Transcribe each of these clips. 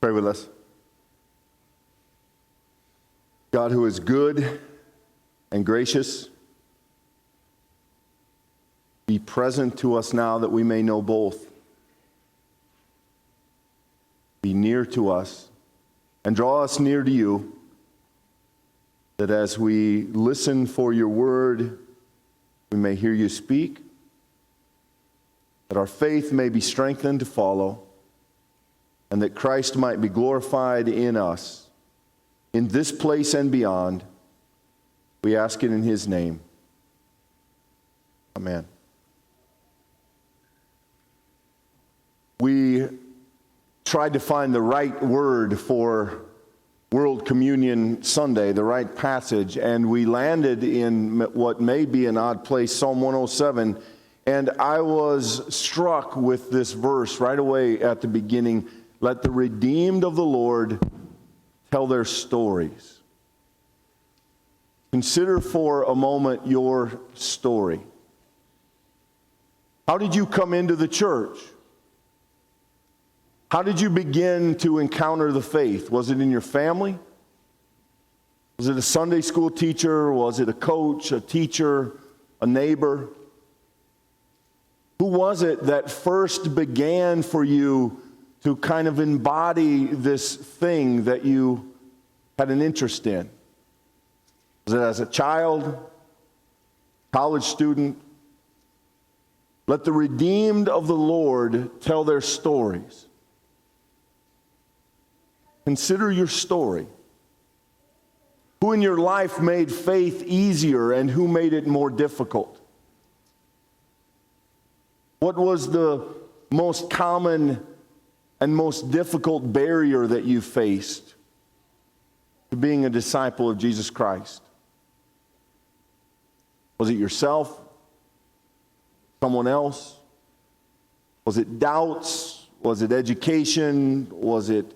Pray with us. God, who is good and gracious, be present to us now that we may know both. Be near to us and draw us near to you, that as we listen for your word, we may hear you speak, that our faith may be strengthened to follow, and that Christ might be glorified in us, in this place and beyond. We ask it in his name. Amen. We tried to find the right word for World Communion Sunday, the right passage, and we landed in what may be an odd place, Psalm 107, and I was struck with this verse right away at the beginning. Let the redeemed of the Lord tell their stories. Consider for a moment your story. How did you come into the church? How did you begin to encounter the faith? Was it in your family? Was it a Sunday school teacher? Was it a coach, a teacher, a neighbor? Who was it that first began for you to kind of embody this thing that you had an interest in? Was it as a child, college student? Let the redeemed of the Lord tell their stories. Consider your story. Who in your life made faith easier and who made it more difficult? What was the most common and most difficult barrier that you faced to being a disciple of Jesus Christ? Was it yourself? Someone else? Was it doubts? Was it education? Was it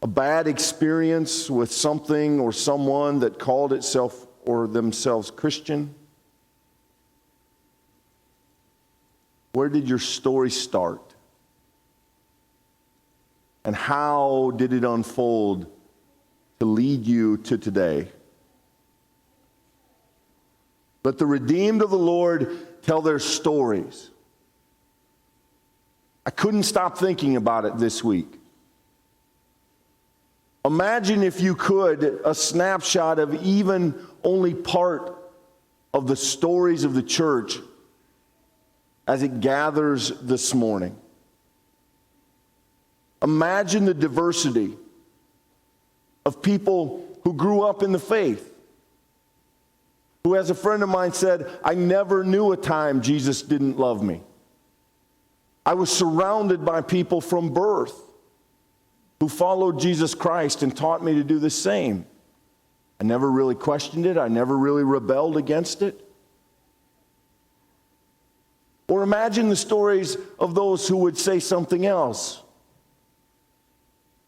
a bad experience with something or someone that called itself or themselves Christian? Where did your story start? And how did it unfold to lead you to today? Let the redeemed of the Lord tell their stories. I couldn't stop thinking about it this week. Imagine, if you could, a snapshot of even only part of the stories of the church as it gathers this morning. Imagine the diversity of people who grew up in the faith, who, as a friend of mine said, I never knew a time Jesus didn't love me. I was surrounded by people from birth who followed Jesus Christ and taught me to do the same. I never really questioned it. I never really rebelled against it. Or imagine the stories of those who would say something else.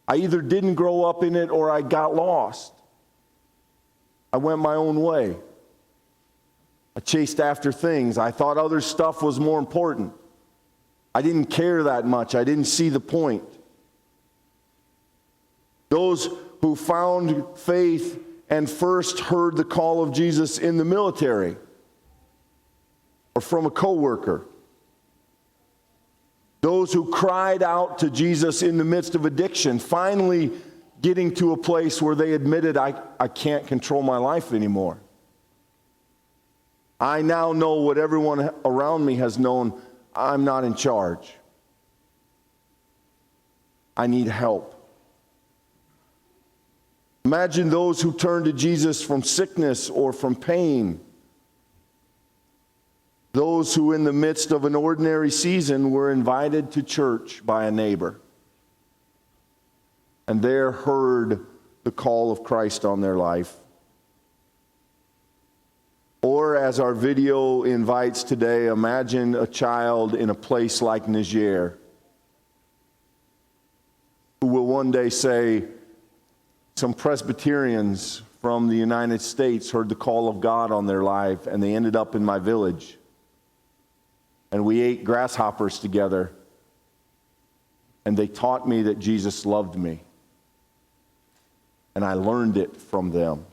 I either didn't grow up in it or I got lost. I went my own way. I chased after things. I thought other stuff was more important. I didn't care that much. I didn't see the point. Those who found faith and first heard the call of Jesus in the military or from a coworker. Those who cried out to Jesus in the midst of addiction, finally getting to a place where they admitted, I can't control my life anymore. I now know what everyone around me has known. I'm not in charge. I need help. Imagine those who turned to Jesus from sickness or from pain. Those who in the midst of an ordinary season were invited to church by a neighbor and there heard the call of Christ on their life. Or, as our video invites today, imagine a child in a place like Niger who will one day say, some Presbyterians from the United States heard the call of God on their life and they ended up in my village. And we ate grasshoppers together. And they taught me that Jesus loved me. and I learned it from them.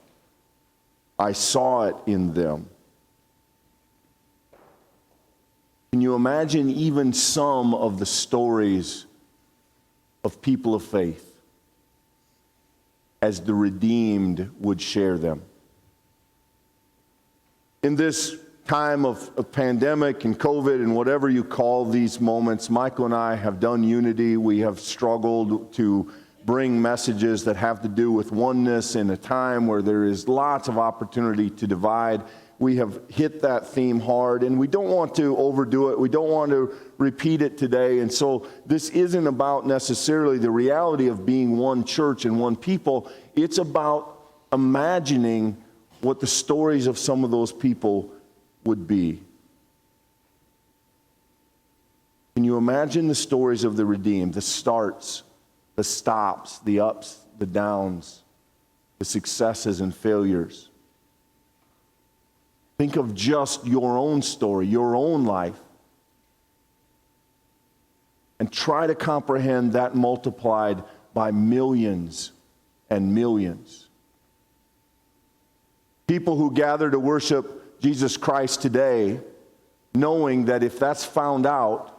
I saw it in them. Can you imagine even some of the stories of people of faith as the redeemed would share them? In this time of pandemic and COVID and whatever you call these moments, Michael and I have done unity. We have struggled to bring messages that have to do with oneness in a time where there is lots of opportunity to divide. We have hit that theme hard, and we don't want to overdo it. We don't want to repeat it today. And so this isn't about necessarily the reality of being one church and one people. It's about imagining what the stories of some of those people would be. Can you imagine the stories of the redeemed, the starts, the stops, the ups, the downs, the successes and failures? Think of just your own story, your own life, and try to comprehend that multiplied by millions and millions. People who gather to worship Jesus Christ today, knowing that if that's found out,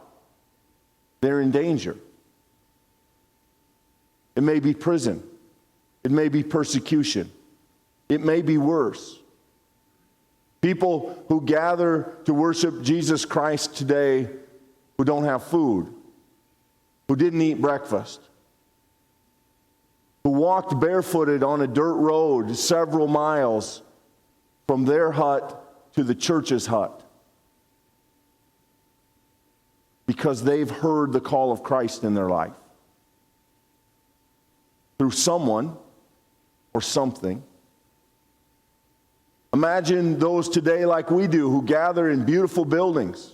they're in danger. It may be prison. It may be persecution. It may be worse. People who gather to worship Jesus Christ today who don't have food, who didn't eat breakfast, who walked barefooted on a dirt road several miles from their hut to the church's hut because they've heard the call of Christ in their life through someone or something. Imagine those today like we do who gather in beautiful buildings,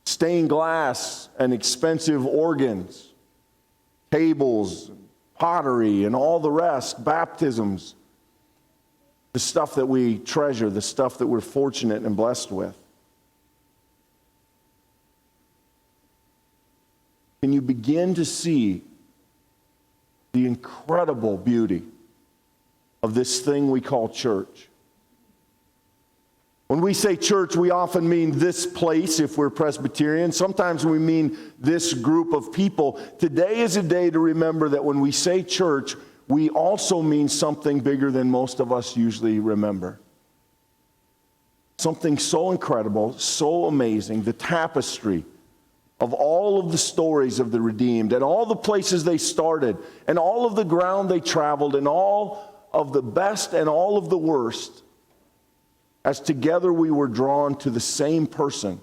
stained glass and expensive organs, tables, pottery, and all the rest, baptisms, the stuff that we treasure, the stuff that we're fortunate and blessed with. Can you begin to see the incredible beauty of this thing we call church? When we say church, we often mean this place if we're Presbyterian. Sometimes we mean this group of people. Today is a day to remember that when we say church, we also mean something bigger than most of us usually remember. Something so incredible, so amazing, the tapestry of all of the stories of the redeemed and all the places they started and all of the ground they traveled and all of the best and all of the worst, as together we were drawn to the same person,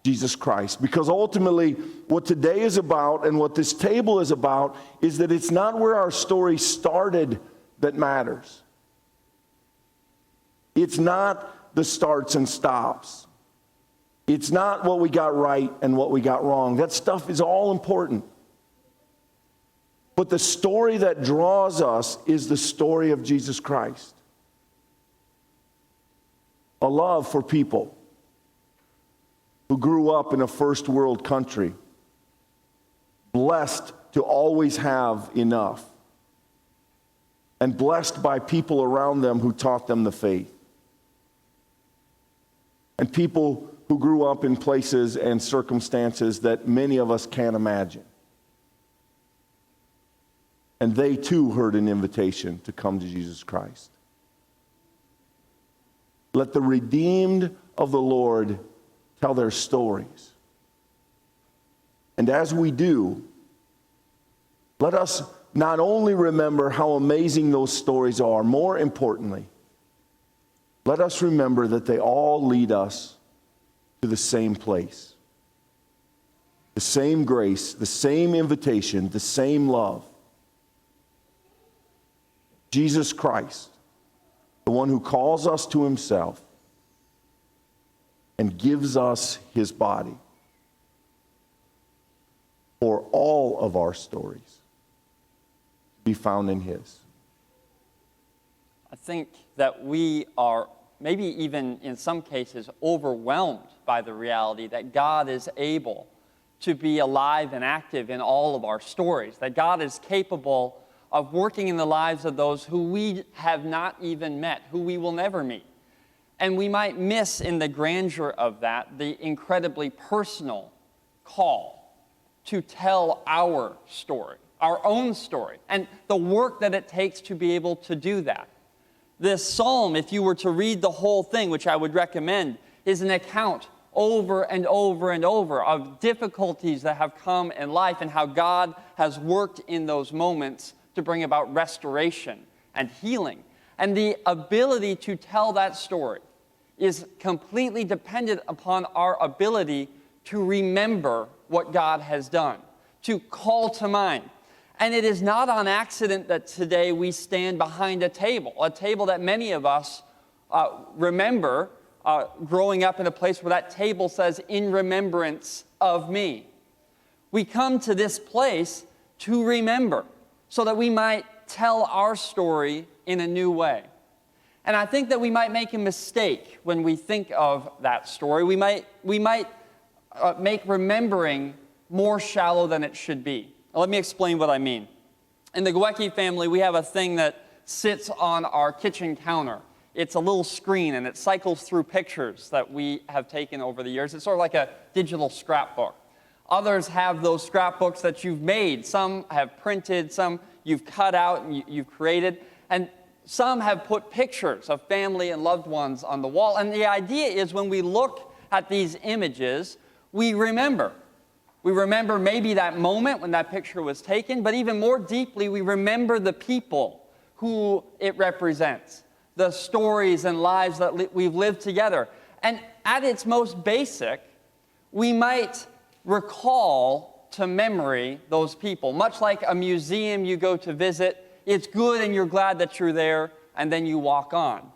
Jesus Christ. Because ultimately, what today is about and what this table is about is that it's not where our story started that matters. It's not the starts and stops. It's not what we got right and what we got wrong. That stuff is all important. But the story that draws us is the story of Jesus Christ. A love for people who grew up in a first world country, blessed to always have enough, and blessed by people around them who taught them the faith. And people who grew up in places and circumstances that many of us can't imagine. And they too heard an invitation to come to Jesus Christ. Let the redeemed of the Lord tell their stories. And as we do, let us not only remember how amazing those stories are, more importantly, let us remember that they all lead us to the same place. The same grace, the same invitation, the same love. Jesus Christ, the one who calls us to himself and gives us his body for all of our stories to be found in his. I think that we are maybe even in some cases overwhelmed by the reality that God is able to be alive and active in all of our stories, that God is capable of working in the lives of those who we have not even met, who we will never meet. And we might miss in the grandeur of that the incredibly personal call to tell our story, our own story, and the work that it takes to be able to do that. This psalm, if you were to read the whole thing, which I would recommend, is an account over and over and over of difficulties that have come in life and how God has worked in those moments to bring about restoration and healing. And the ability to tell that story is completely dependent upon our ability to remember what God has done, to call to mind. And it is not on accident that today we stand behind a table that many of us remember growing up in a place where that table says, "In remembrance of me." We come to this place to remember so that we might tell our story in a new way. And I think that we might make a mistake when we think of that story. We might make remembering more shallow than it should be. Let me explain what I mean. In the Gwecki family, we have a thing that sits on our kitchen counter. It's a little screen, and it cycles through pictures that we have taken over the years. It's sort of like a digital scrapbook. Others have those scrapbooks that you've made. Some have printed, some you've cut out and you've created, and some have put pictures of family and loved ones on the wall. And the idea is when we look at these images, we remember. We remember maybe that moment when that picture was taken, but even more deeply, we remember the people who it represents, the stories and lives that we've lived together. And at its most basic, we might recall to memory those people. Much like a museum you go to visit, it's good and you're glad that you're there, and then you walk on.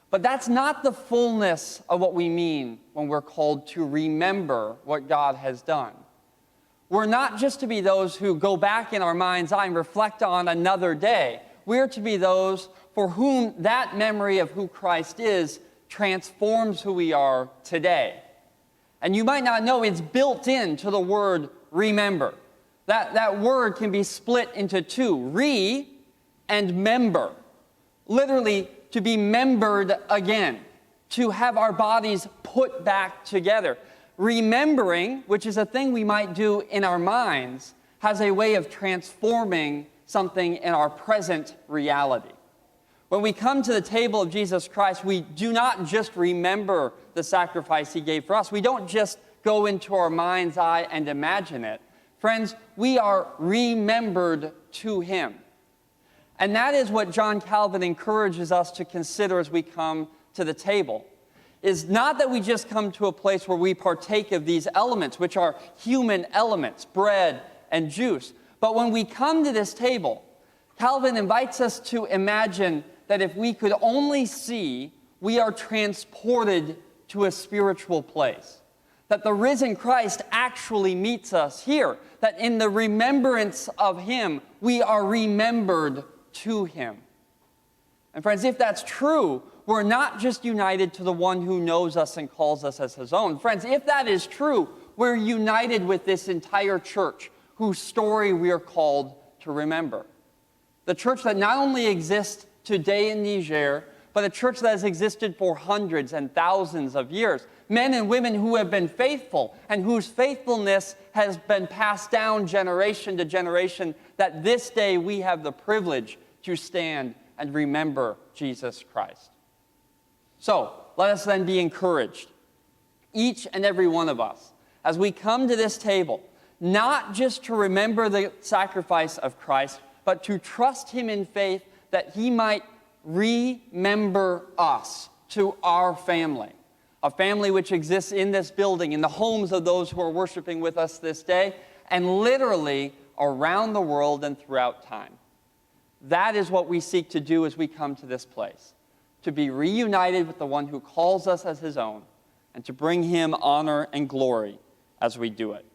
But that's not the fullness of what we mean when we're called to remember what God has done. We're not just to be those who go back in our mind's eye and reflect on another day. We're to be those for whom that memory of who Christ is transforms who we are today. And you might not know it's built into the word remember. That word can be split into two, re and member. Literally, to be membered again, to have our bodies put back together. Remembering, which is a thing we might do in our minds, has a way of transforming something in our present reality. When we come to the table of Jesus Christ, we do not just remember the sacrifice He gave for us. We don't just go into our mind's eye and imagine it. Friends, we are remembered to Him. And that is what John Calvin encourages us to consider as we come to the table. Is not that we just come to a place where we partake of these elements, which are human elements, bread and juice. But when we come to this table, Calvin invites us to imagine that if we could only see, we are transported to a spiritual place. That the risen Christ actually meets us here. That in the remembrance of Him, we are remembered to Him. And friends, if that's true, we're not just united to the one who knows us and calls us as His own. Friends, if that is true, we're united with this entire church whose story we are called to remember. The church that not only exists today in Niger, but a church that has existed for hundreds and thousands of years. Men and women who have been faithful and whose faithfulness has been passed down generation to generation, that this day we have the privilege to stand and remember Jesus Christ. So, let us then be encouraged, each and every one of us, as we come to this table, not just to remember the sacrifice of Christ, but to trust Him in faith that He might remember us to our family, a family which exists in this building, in the homes of those who are worshiping with us this day, and literally around the world and throughout time. That is what we seek to do as we come to this place, to be reunited with the one who calls us as His own, and to bring Him honor and glory as we do it.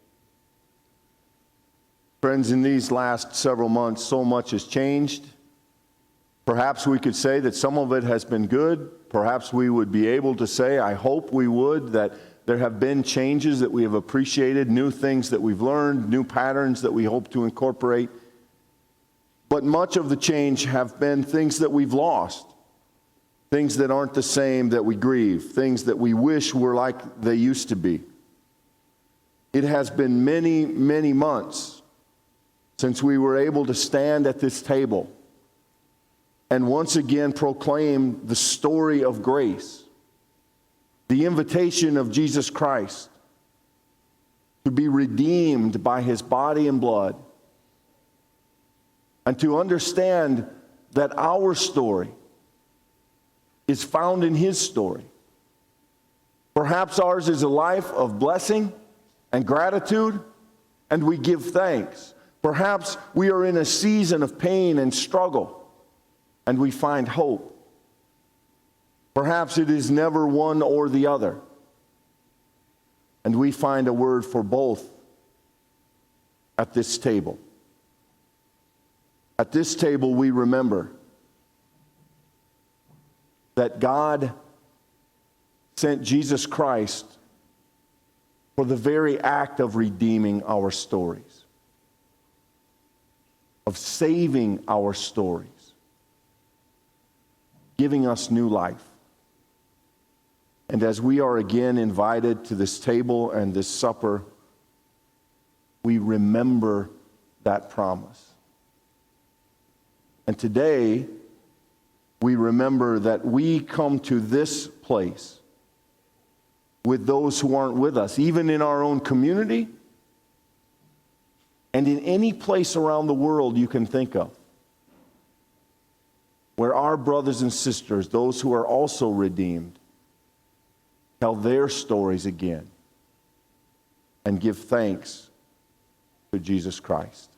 Friends, in these last several months, so much has changed. Perhaps we could say that some of it has been good. Perhaps we would be able to say, I hope we would, that there have been changes that we have appreciated, new things that we've learned, new patterns that we hope to incorporate. But much of the change have been things that we've lost, things that aren't the same that we grieve, things that we wish were like they used to be. It has been many, many months since we were able to stand at this table and once again proclaim the story of grace, the invitation of Jesus Christ to be redeemed by his body and blood, and to understand that our story is found in his story. Perhaps ours is a life of blessing and gratitude, and we give thanks. Perhaps we are in a season of pain and struggle, and we find hope. Perhaps it is never one or the other, and we find a word for both at this table. At this table, we remember that God sent Jesus Christ for the very act of redeeming our stories, of saving our stories, giving us new life. And as we are again invited to this table and this supper, we remember that promise. And today, we remember that we come to this place with those who aren't with us, even in our own community and in any place around the world you can think of, where our brothers and sisters, those who are also redeemed, tell their stories again and give thanks to Jesus Christ.